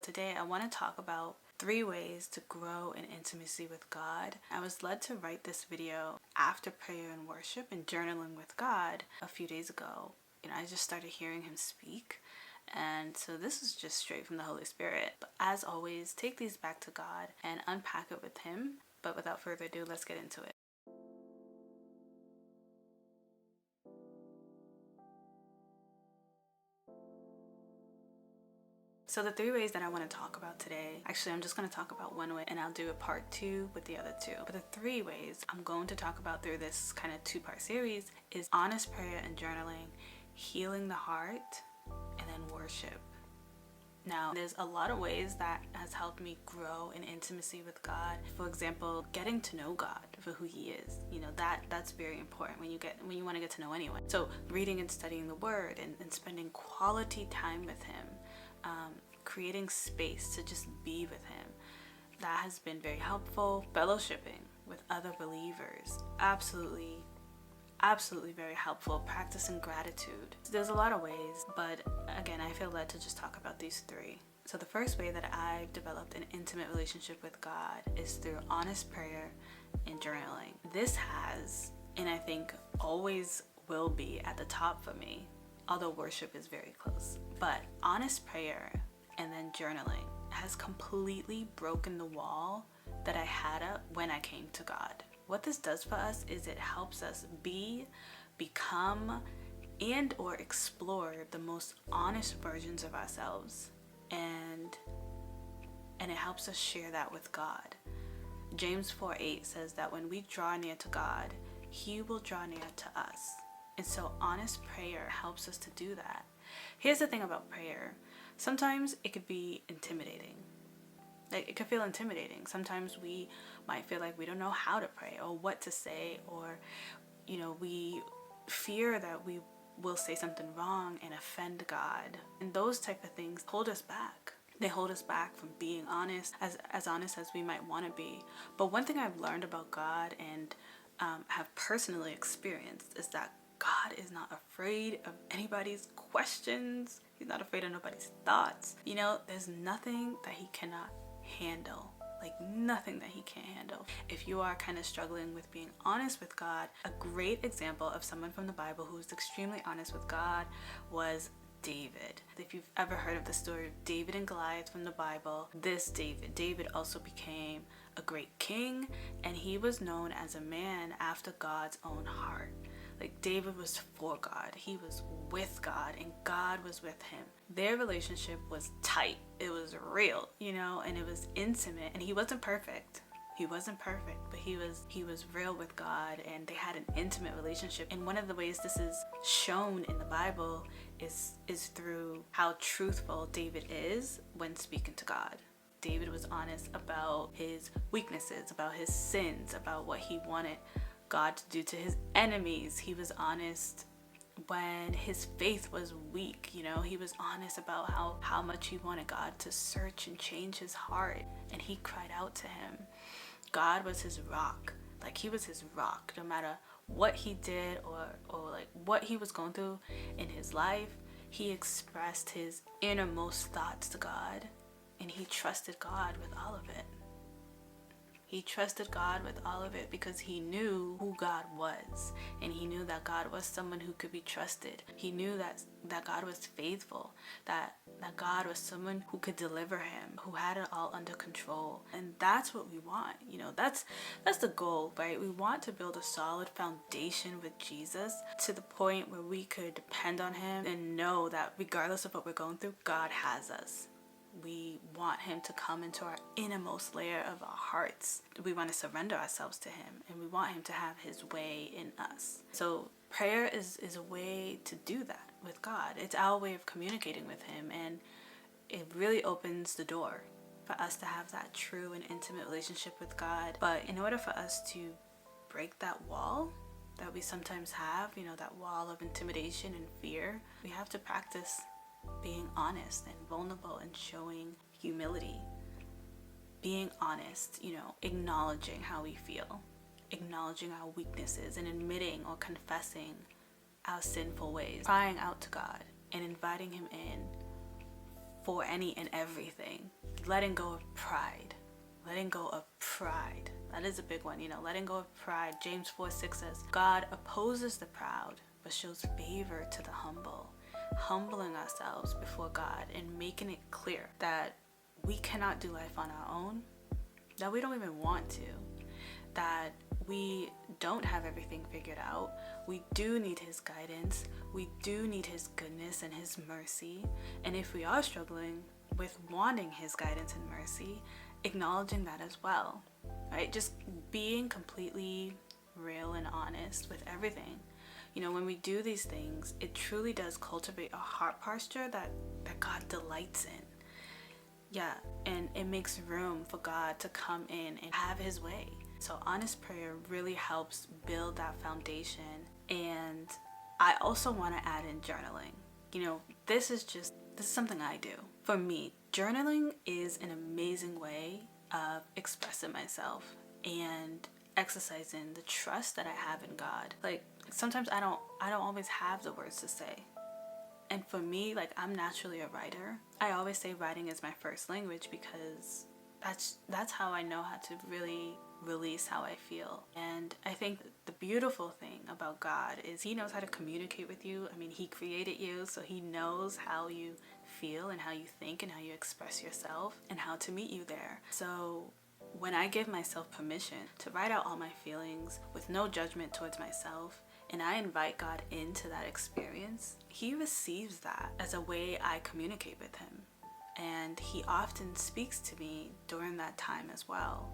Today I want to talk about 3 ways to grow in intimacy with God. I was led to write this video after prayer and worship and journaling with God a few days ago. I just started hearing him speak, and so this is just straight from the Holy Spirit. But as always, take these back to God and unpack it with him. But without further ado, let's get into it. So the 3 ways that I want to talk about today, actually I'm just going to talk about one way and I'll do a part 2 with the other 2. But the 3 ways I'm going to talk about through this kind of 2-part series is honest prayer and journaling, healing the heart, and then worship. Now, there's a lot of ways that has helped me grow in intimacy with God. For example, getting to know God for who he is. That's very important when you want to get to know anyone. So reading and studying the word and spending quality time with him. Creating space to just be with him. That has been very helpful. Fellowshipping with other believers. Absolutely very helpful. Practicing gratitude. There's a lot of ways, but again, I feel led to just talk about these 3. So the first way that I've developed an intimate relationship with God is through honest prayer and journaling. This has, and I think always will be, at the top for me, although worship is very close. But honest prayer and then journaling has completely broken the wall that I had up when I came to God. What this does for us is it helps us become, and or explore the most honest versions of ourselves. And it helps us share that with God. James 4:8 says that when we draw near to God, he will draw near to us. And so honest prayer helps us to do that. Here's the thing about prayer. Sometimes it could be intimidating. It could feel intimidating. Sometimes we might feel like we don't know how to pray or what to say, or, we fear that we will say something wrong and offend God. And those type of things hold us back. They hold us back from being honest, as honest as we might want to be. But one thing I've learned about God and have personally experienced is that God is not afraid of anybody's questions. He's not afraid of nobody's thoughts. There's nothing that he cannot handle. Nothing that he can't handle. If you are kind of struggling with being honest with God, a great example of someone from the Bible who was extremely honest with God was David. If you've ever heard of the story of David and Goliath from the Bible, David also became a great king, and he was known as a man after God's own heart. David was for God. He was with God, and God was with him. Their relationship was tight. It was real, and it was intimate. And he wasn't perfect. But he was real with God, and they had an intimate relationship. And one of the ways this is shown in the Bible is through how truthful David is when speaking to God. David was honest about his weaknesses, about his sins, about what he wanted God to do to his enemies. He was honest when his faith was weak. He was honest about how much he wanted God to search and change his heart, and he cried out to him. God was his rock. He was his rock. No matter what he did or what he was going through in his life, he expressed his innermost thoughts to God, and he trusted God with all of it. He trusted God with all of it because he knew who God was, and he knew that God was someone who could be trusted. He knew that God was faithful, that God was someone who could deliver him, who had it all under control. And that's what we want. That's the goal, right? We want to build a solid foundation with Jesus to the point where we could depend on him and know that regardless of what we're going through, God has us. We want him to come into our innermost layer of our hearts. We want to surrender ourselves to him, and we want him to have his way in us. So prayer is a way to do that with God. It's our way of communicating with him, and it really opens the door for us to have that true and intimate relationship with God. But in order for us to break that wall that we sometimes have, that wall of intimidation and fear, we have to practice being honest and vulnerable and showing humility. Being honest, acknowledging how we feel, acknowledging our weaknesses, and admitting or confessing our sinful ways, crying out to God and inviting him in for any and everything. Letting go of pride. Letting go of pride. That is a big one, letting go of pride. James 4:6 says, God opposes the proud, but shows favor to the humble. Humbling ourselves before God and making it clear that we cannot do life on our own, that we don't even want to, that we don't have everything figured out. We do need His guidance. We do need His goodness and His mercy. And if we are struggling with wanting His guidance and mercy, acknowledging that as well, right? Just being completely real and honest with everything. When we do these things, it truly does cultivate a heart posture that God delights in. Yeah, and it makes room for God to come in and have His way. So honest prayer really helps build that foundation. And I also want to add in journaling. This is something I do. For me, journaling is an amazing way of expressing myself and exercising the trust that I have in God. Like, sometimes I don't always have the words to say. And for me, I'm naturally a writer. I always say writing is my first language because that's how I know how to really release how I feel. And I think the beautiful thing about God is He knows how to communicate with you. He created you, so He knows how you feel and how you think and how you express yourself and how to meet you there. So when I give myself permission to write out all my feelings with no judgment towards myself, and I invite God into that experience, He receives that as a way I communicate with Him. And He often speaks to me during that time as well.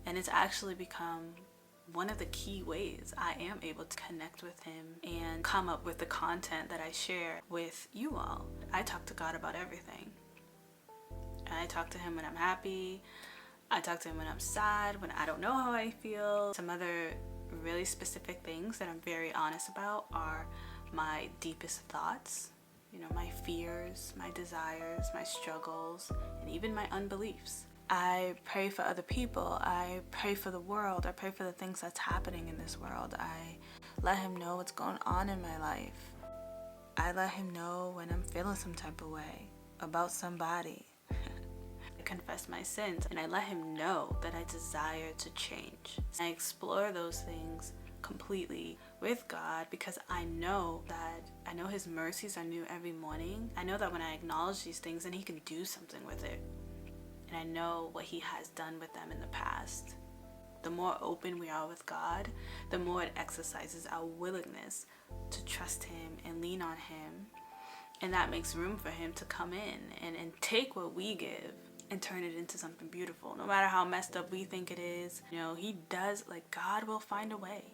And it's actually become one of the key ways I am able to connect with Him and come up with the content that I share with you all. I talk to God about everything. I talk to Him when I'm happy. I talk to Him when I'm sad, when I don't know how I feel. Some other really specific things that I'm very honest about are my deepest thoughts, my fears, my desires, my struggles, and even my unbeliefs. I pray for other people. I pray for the world. I pray for the things that's happening in this world. I let Him know what's going on in my life. I let Him know when I'm feeling some type of way about somebody. I confess my sins and I let Him know that I desire to change. I explore those things completely with God because I know His mercies are new every morning. I know that when I acknowledge these things, then He can do something with it. And I know what He has done with them in the past. The more open we are with God, the more it exercises our willingness to trust Him and lean on Him. And that makes room for Him to come in and take what we give and turn it into something beautiful. No matter how messed up we think it is, He does, God will find a way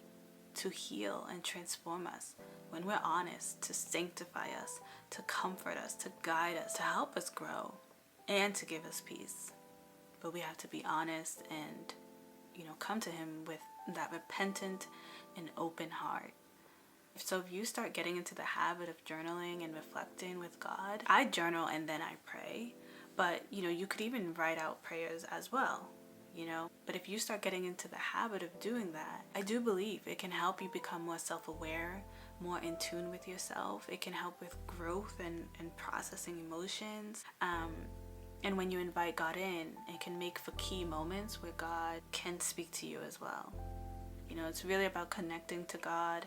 to heal and transform us when we're honest, to sanctify us, to comfort us, to guide us, to help us grow, and to give us peace. But we have to be honest and, come to Him with that repentant and open heart. So if you start getting into the habit of journaling and reflecting with God, I journal and then I pray. But, you could even write out prayers as well, But if you start getting into the habit of doing that, I do believe it can help you become more self-aware, more in tune with yourself. It can help with growth and processing emotions. And when you invite God in, it can make for key moments where God can speak to you as well. It's really about connecting to God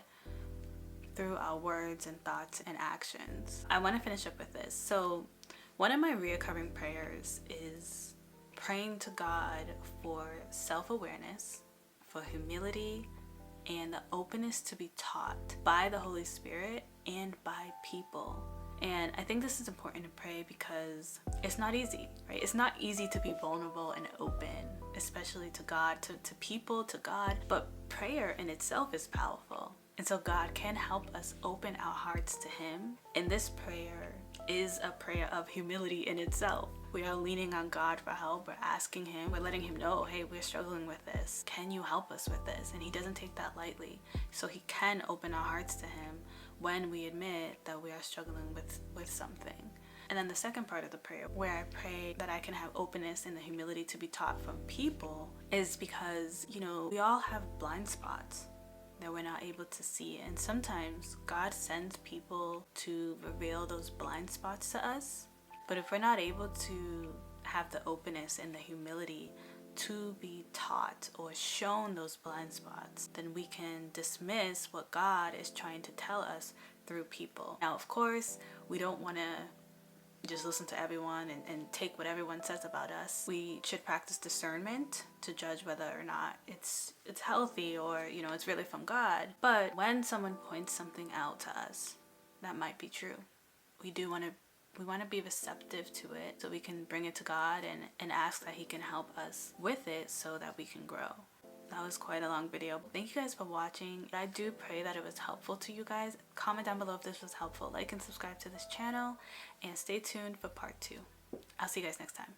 through our words and thoughts and actions. I want to finish up with this. So one of my reoccurring prayers is praying to God for self-awareness, for humility, and the openness to be taught by the Holy Spirit and by people. And I think this is important to pray because it's not easy, right? It's not easy to be vulnerable and open, especially to God, to people, to God. But prayer in itself is powerful. And so God can help us open our hearts to Him. And this prayer is a prayer of humility in itself. We are leaning on God for help. We're asking Him. We're letting Him know, hey, we're struggling with this. Can you help us with this? And He doesn't take that lightly. So He can open our hearts to Him when we admit that we are struggling with something. And then the second part of the prayer, where I pray that I can have openness and the humility to be taught from people, is because, we all have blind spots that we're not able to see. And sometimes God sends people to reveal those blind spots to us. But if we're not able to have the openness and the humility to be taught or shown those blind spots, then we can dismiss what God is trying to tell us through people. Now, of course, we don't want to just listen to everyone and take what everyone says about us. We should practice discernment to judge whether or not it's healthy or, it's really from God. But when someone points something out to us that might be true, we want to be receptive to it so we can bring it to God and ask that He can help us with it so that we can grow. That was quite a long video. Thank you guys for watching. I do pray that it was helpful to you guys. Comment down below if this was helpful. Like and subscribe to this channel, and stay tuned for part 2. I'll see you guys next time.